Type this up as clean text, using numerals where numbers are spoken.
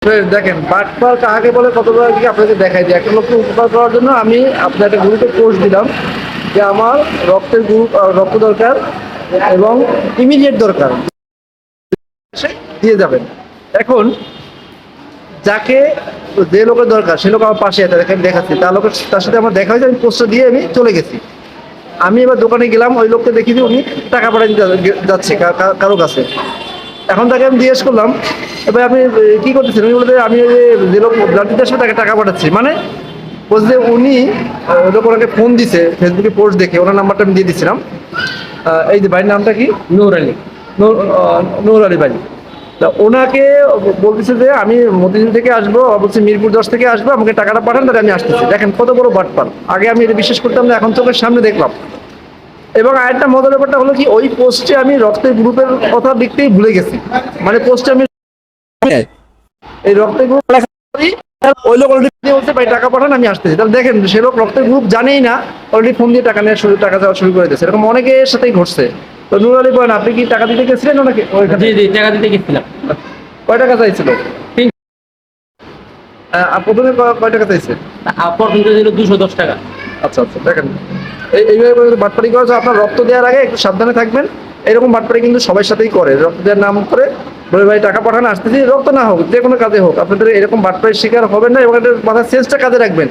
দেখেন বাটপার কাকে বলে কতবার কি আপনাকে দেখাই দিই। একটা লোককে উপকার করার জন্য আমি আপনার একটা গ্রুপে পোস্ট দিলাম যে আমার রক্তের গ্রুপ রক্ত দরকার এবং ইমিডিয়েট দরকার, সে দিয়ে যাবেন। এখন যাকে যে লোকের দরকার সে লোক আমার পাশে আছে, দেখেন দেখাচ্ছি, তার সাথে আমার দেখা হয়েছে, আমি পোস্টটা দিয়ে আমি চলে গেছি। আমি এবার দোকানে গেলাম, ওই লোককে দেখি যে উনি টাকা পাঠাতে যাচ্ছে কারো কাছে। এখন তাকে আমি জিজ্ঞেস করলাম, এবার আপনি কি করতেছেন? উনি বলতে আমি যে লোক ব্লাড দিতে আসবে তাকে টাকা পাঠাচ্ছি। মানে বলছে যে উনি লোক ওনাকে ফোন দিছে, ফেসবুকে পোস্ট দেখে ওনার নাম্বারটা আমি দিয়ে দিচ্ছিলাম। এই যে ভাইয়ের নামটা কি? নূর আলী। নূর আলী ভাই। তা ওনাকে বলতেছে যে আমি মতিঝিল থেকে আসবো, বলছি মিরপুর 10 থেকে আসবো, আমাকে টাকাটা পাঠান, তাহলে আমি আসতেছি। দেখেন কত বড় বাটপার। আগে আমি এটা বিশ্বাস করতাম না, এখন চোখের সামনে দেখলাম। এবং আরেকটা মজার ব্যাপারটা হলো কি, ওই পোস্টে আমি রক্তের গ্রুপের কথা লিখতেই ভুলে গেছি। মানে পোস্টে আমি এই রক্তের গ্রুপ লেখা ওই লোক অলরেডি বলতে ভাই টাকা পাঠান, আমি আসতেছি। তাহলে দেখেন সে লোক রক্তের গ্রুপ জানেই না, অলরেডি ফোন দিয়ে টাকা নেওয়া টাকা দেওয়া শুরু করে দিয়েছে। এরকম অনেকের সাথেই ঘটছে। তো নূর আলী বলেন, আপনি কি টাকা দিতে গেছিলেন ওনাকে? জি জি, টাকা দিতে গেছিলাম। কয় টাকা চাইছিল? প্রথমে কয় টাকা চাইছে? প্রথম ছিল 210 টাকা। আচ্ছা আচ্ছা, দেখেন এইভাবে বাটপাড়ি করা যায়। আপনার রক্ত দেওয়ার আগে একটু সাবধানে থাকবেন। এরকম বাটপাড়ি কিন্তু সবার সাথেই করে, রক্ত দেওয়ার নাম করে বলে ভাই টাকা পাঠানো আসতেছি, রক্ত না হোক যে কোনো কাজে হোক, আপনাদের এরকম বাটপাড়ির শিকার হবেন না এবং এটার মাথার সেন্সটা কাজে রাখবেন।